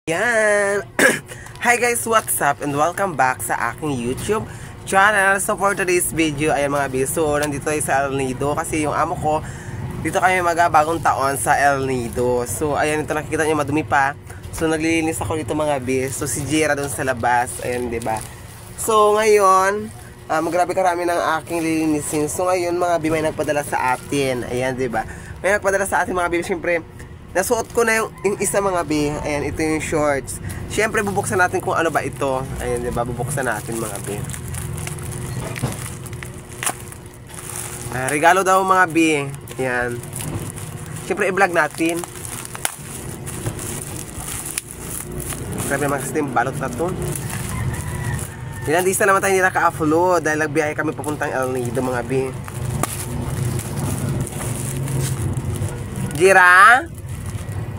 Yan! Hi guys, what's up? And welcome back sa aking YouTube channel. So for today's video, ayan mga biso, nandito tayo sa El Nido kasi yung amo ko, dito kami bagong taon sa El Nido. So ayan, ito nakikita nyo madumi pa. So naglilinis ako dito mga bis. So si Jera doon sa labas, ayan, diba? So ngayon, grabe karami ng aking lilinisin. So ngayon mga bi, may nagpadala sa atin. Ayan, diba? May nagpadala sa atin mga bi, syempre nasuot ko na yung isa mga bi. Ayan, ito yung shorts. Siyempre bubuksan natin kung ano ba ito. Ayan, diba? Bubuksan natin mga bi. Regalo daw mga bi. Ayan. Siyempre i-vlog natin. Grabe naman kasi yung balot na to. Ilan days na naman tayo hindi naka-upload dahil nagbiyahe kami papuntang El Nido mga bi. Jira?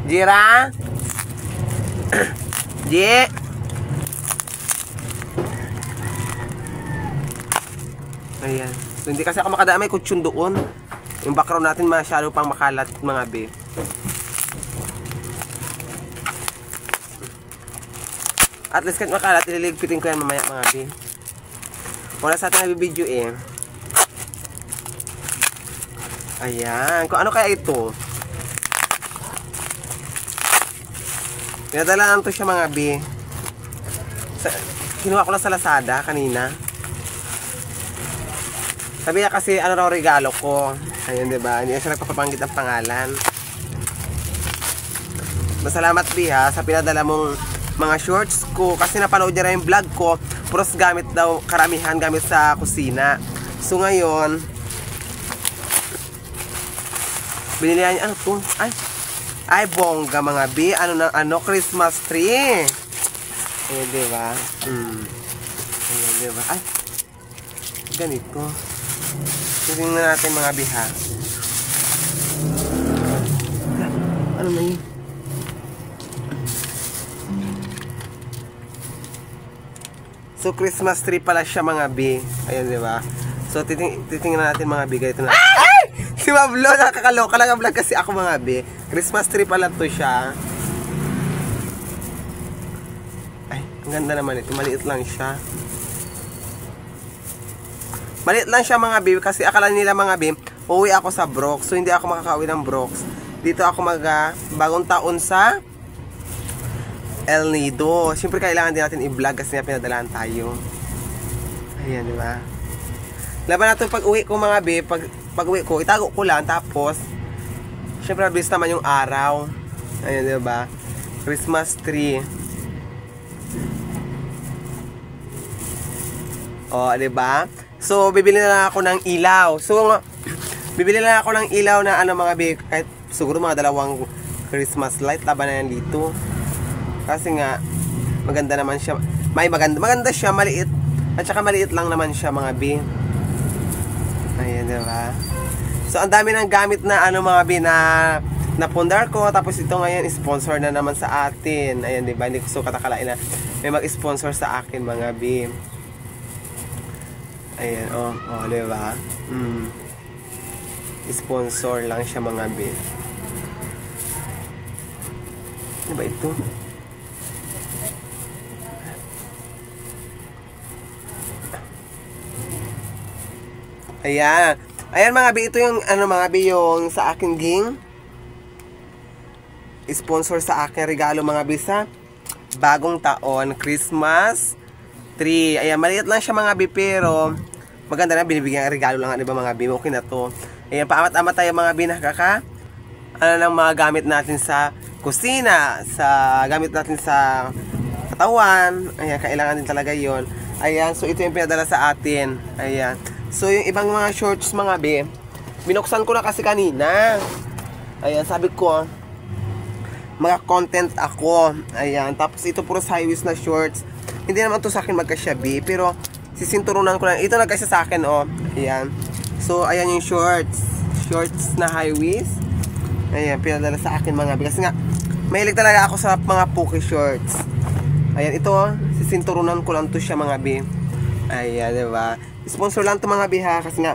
Jira? J? Ayan. So, hindi kasi ako makadaan, may kutsyon doon. Yung background natin masyado pang makalat mga be. At least kahit makalat, ililigpitin ko yan mamaya mga be. Wala sa ating video eh. Ayan. Kung ano kaya ito? Pinadala lang to siya mga bi. Kinuha ko lang sa Lazada kanina. Sabi niya kasi ano raw regalo ko. Ayun, diba? Hindi siya nagpapabanggit ang pangalan. Masalamat bi ha sa pinadala mong mga shorts ko. Kasi napanood niya rin yung vlog ko. Puros gamit daw, karamihan gamit sa kusina. So ngayon, binili niya, ano to? Ay, bongga mga bi. Ano, Christmas tree. Ayan, diba? Ayan, diba? Ay, ganito. Tingnan natin mga bi, ha? Ano na yun? So, Christmas tree pala siya mga bi. Ayan, diba? So, titingnan natin mga bi. Ganito na. Ay! Si Mablo, nakakaloka lang ang vlog kasi ako mga bi. Christmas tree pala to siya. Ay, ang ganda naman ito. Maliit lang siya. Maliit lang siya mga bi. Kasi akala nila mga bi, uuwi ako sa Brox. So, hindi ako makakauwi ng Brox. Dito ako bagong taon sa El Nido. Siyempre, kailangan din natin i-vlog kasi pinadalaan tayo. Ayan, di ba? Laban natin pag uwi ko mga bi. Pag uwi ko, itago ko lang. Tapos, syempre, mabilis naman yung araw. Ayan, diba? Christmas tree. O, diba? So, bibili na lang ako ng ilaw. So, bibili na lang ako ng ilaw na ano mga bi. Kahit siguro mga 2 Christmas light. Laban na yan dito. Kasi nga, maganda naman siya. Maganda siya, maliit. At saka maliit lang naman siya mga bi. Ayan, diba? So, ang dami ng gamit na ano mga bi na pundar ko. Tapos ito ngayon, sponsor na naman sa atin. Ayan, diba? Hindi ko so katakalain na may mag-sponsor sa akin mga bi. Ayan, oh, diba? Sponsor lang siya mga bi. Ano ba ito? Ayan. Ayan mga bi, ito yung ano mga bi, yung sa aking ging sponsor sa akin regalo mga bi sa bagong taon, Christmas tree. Ayan, maliit lang siya mga bi pero maganda na, binibigyan ng regalo lang, diba mga bi, okay na to. Ayan, paamat-amat tayo mga bi, ano ng mga gamit natin sa kusina, sa gamit natin sa katawan. Ayan, kailangan din talaga yon. Ayan, so ito yung pinadala sa atin. Ayan. So, yung ibang mga shorts mga be, binuksan ko na kasi kanina. Ayan, sabi ko, mga content ako. Ayan, tapos ito puro high waist na shorts. Hindi naman to sa akin magkasyabi, pero sisinturunan ko lang. Ito nagkasya sa akin, oh. Ayan. So, ayan yung shorts. Shorts na high waist. Ayan, pinadala sa akin mga be. Kasi nga, mahilig talaga ako sa mga puki shorts. Ayan, ito, sisinturunan ko lang to siya mga be. Ayan, diba? Sponsor lang to mga biha kasi nga,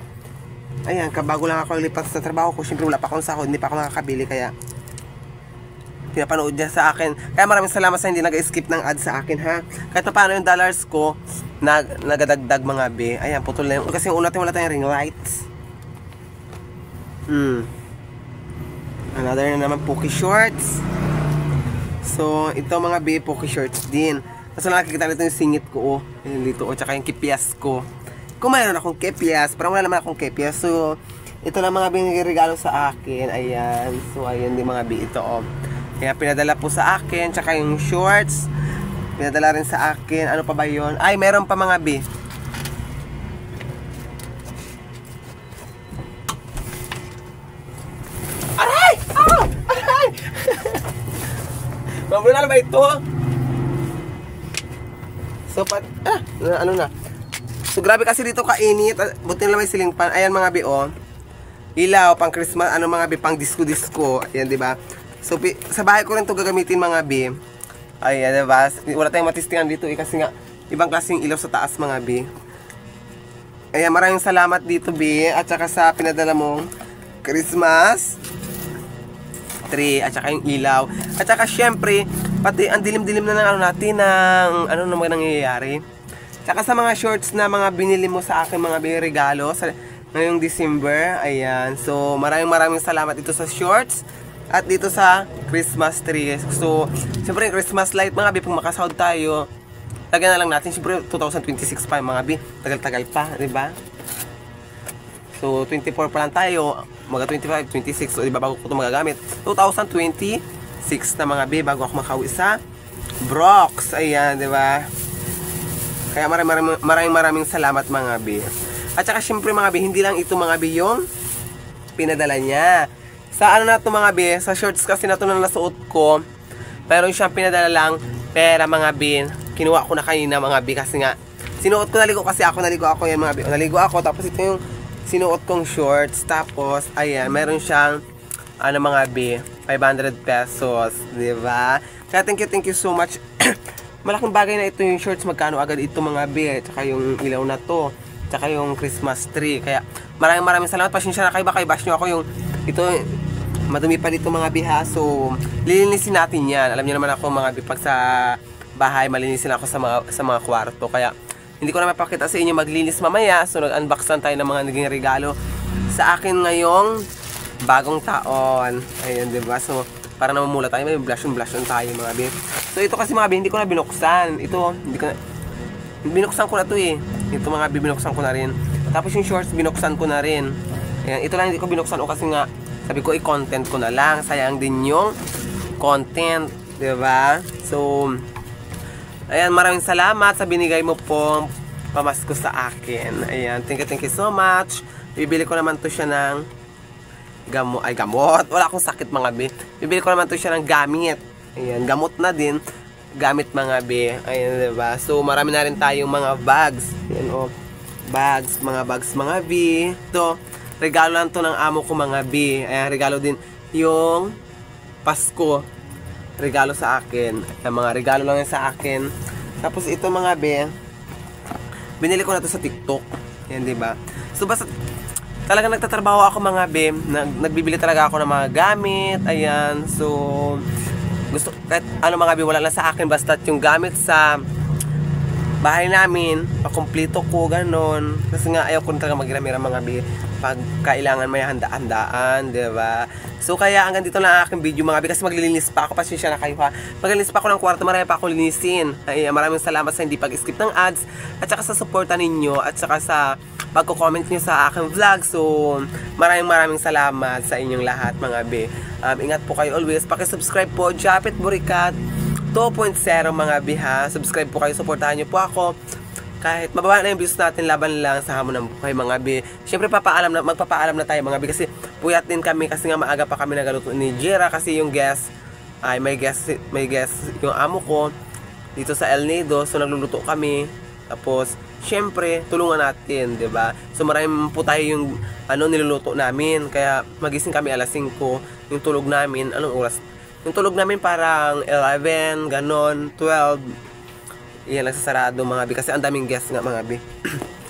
ayan, kabago lang ako lipat sa trabaho ko. Siyempre wala pa akong sahod, hindi pa ako nakakabili kaya pinapanood niya sa akin. Kaya maraming salamat sa hindi nag-skip ng ad sa akin, ha. Kahit na paano yung dollars ko, nagadagdag mga be. Ayan, putol na yung, kasi yung una natin wala tayong ring lights. Another na naman, Poke Shorts. So, ito mga be, Poke Shorts din. Kasi nakikita nito yung singit ko, Ayan dito, tsaka yung kipias ko. Kung mayroon akong kepias, parang wala naman akong kepias. So, ito lang mga binigay-regalo sa akin. Ayan. So, ayan din mga bi. Ito, Kaya pinadala po sa akin. Tsaka yung shorts. Pinadala rin sa akin. Ano pa ba yun? Ay, meron pa mga bi. Aray! Ah! Aray! Mamula na ba ito? So, ano na? So, grabe kasi dito kainit. Buti na lang may ceiling fan. Ayan mga bi, ilaw, pang Christmas, ano mga bi, pang disco-disco. Ayan, di ba? So, sa bahay ko rin ito gagamitin mga bi. Ayan, di ba? Wala tayong matistingan dito kasi nga, ibang klaseng ilaw sa taas mga bi. Ayan, maraming salamat dito bi. At saka sa pinadala mong Christmas tree, at saka yung ilaw. At saka syempre, pati ang dilim-dilim na ng ano natin, ng ano naman nangyayari. Tsaka sa mga shorts na mga binili mo sa akin, mga regalo sa ngayong December. Ayan. So, maraming salamat dito sa shorts at dito sa Christmas tree. So, siyempre Christmas light mga bi, pag makasahod tayo, lagyan na lang natin. Siyempre, 2026 pa mga bi. Tagal-tagal pa, di ba? So, 24 pa lang tayo. Mga 25, 26. So, di ba, bago ko ito magagamit. 2026 na mga bi, bago ako makauwi sa Brox. Ayan, di ba? Kaya maraming salamat mga bi. At saka syempre mga bi, hindi lang ito mga bi yung pinadala niya. Sa ano na ito mga bi, sa shorts kasi na ito na nasuot ko, pero siyang pinadala lang pera mga bi. Kinuha ko na kanina mga bi kasi nga, sinuot ko, naligo ako yan mga bi. Naligo ako, tapos ito yung sinuot kong shorts. Tapos, ayan, meron siyang, ano mga bi, 500 pesos. Diba? Kaya thank you so much. Malaking bagay na ito yung shorts, magkano agad ito mga bi, tsaka yung ilaw na to, tsaka yung Christmas tree. Kaya maraming salamat. Pasensya na kayo, baka i-bash nyo ako yung ito, madumi pa dito mga bi ha. So lilinisin natin yan. Alam niyo naman ako mga bi, pag sa bahay malinisin ako sa mga kwarto. Kaya hindi ko na mapakita sa inyo maglinis mamaya. So nag-unbox lang tayo ng mga naging regalo sa akin ngayong bagong taon. Ayun, diba? So para namumula tayo, may blush on tayo mga bi. So ito kasi mga bi, hindi ko na binuksan. Ito, binuksan ko na to Ito mga bi, binuksan ko na rin. Tapos yung shorts, binuksan ko na rin. Ayan, ito lang hindi ko binuksan kasi nga, sabi ko i-content ko na lang. Sayang din yung content, diba? So, ayan, maraming salamat sa binigay mo pong pamasko sa akin. Ayan, thank you so much. Bibili ko naman to siya ng gamot. Wala akong sakit mga bi. Bibili ko naman to siya ng gamit. Ayan, gamot na din. Gamit mga bi. Ayan, diba? So, marami na rin tayong mga bags. Ayan, mga bags mga bi. Ito, regalo lang to ng amo ko mga bi. Ayan, regalo din yung Pasko. Regalo sa akin. Ayan, mga regalo lang yan sa akin. Tapos ito mga bi, binili ko na to sa TikTok. Ayan, diba? So, basta talagang nagtatrabaho ako mga bi. Nagbibili talaga ako ng mga gamit. Ayan, so gusto, kahit ano mga bi, wala lang sa akin, basta yung gamit sa bahay namin, pakumpleto ko, ganon. Kasi nga, ayaw ko talaga magramira mga bi, pag kailangan may handa-handaan, diba? So, kaya hanggang dito lang ang aking video mga bi, kasi maglilinis pa ako, pasensya na kayo ha. Maglilinis pa ako ng kwarto, marami pa ako linisin. Ay, maraming salamat sa hindi pag-skip ng ads, at saka sa suporta ninyo, at saka sa pagko-comment nyo sa aking vlog. So, maraming salamat sa inyong lahat mga bi. Ingat po kayo always. Paki-subscribe po, Japet Burikat 2.0 mga bi ha. Subscribe po kayo, supportahan nyo po ako. Kahit mababa na yung views natin, laban lang sa hamon ng buhay mga bi. Siyempre magpapaalam na tayo mga bi, kasi puyat din kami, kasi nga maaga pa kami nagaluto ni Jera, kasi yung guest, ay may guest yung amo ko dito sa El Nido. So nagluluto kami. Tapos syempre, tulungan natin, 'di ba? So maraming po tayo yung niluluto namin. Kaya magising kami alas 5. Yung tulog namin, anong oras? Yung tulog namin parang 11, ganon, 12. Iyan lang sasarado mga bi, kasi ang daming guests nga mga bi.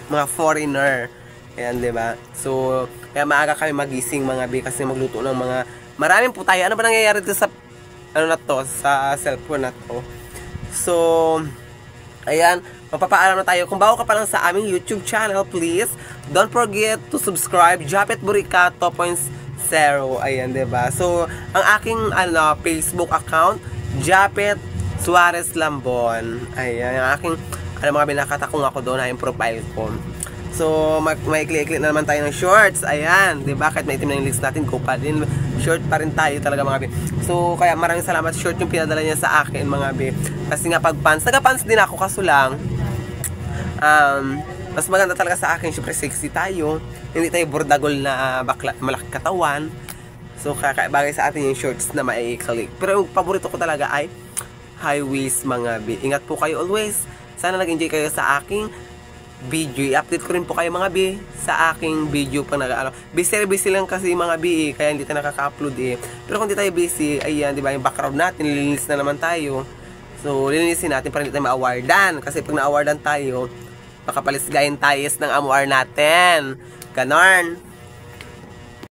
Mga foreigner. Ayan, 'di ba? So, kaya maaga kami magising mga bi, kasi magluto ng mga maraming po tayo. Ano ba nangyayari dito sa ano na to, sa cellphone na to. So, ayan, magpapaalam na tayo. Kung bago ka pa lang sa aming YouTube channel, please, don't forget to subscribe, Japet Burica 2.0. Ayan, diba? So, ang aking Facebook account, Japet Suarez Lambon. Ayan, ang aking, mga binakatakong ako doon ay yung profile ko. So, may click na naman tayo ng shorts. Ayan, di ba? Kahit may itim na yung links natin, go pa din. Short pa rin tayo talaga mga bi. So, kaya maraming salamat. Short yung pinadala niya sa akin mga bi. Kasi nga pag pants, nagka-pants din ako kaso lang. Mas maganda talaga sa akin. Syempre sexy tayo. Hindi tayo bordagol na malaki katawan. So, kaya bagay sa atin yung shorts na mai-click. Pero yung paborito ko talaga ay high waist mga bi. Ingat po kayo always. Sana nag-enjoy kayo sa aking video. I-update ko rin po kayo mga bi sa aking video pag busy lang kasi mga bi kaya hindi tayo nakaka-upload pero kung hindi tayo busy, ayan, di ba, yung background natin lilinis na naman tayo. So lilinisin natin para hindi tayo ma-awardan kasi pag na-awardan tayo baka palisgayin tayo ng amuar natin, ganon.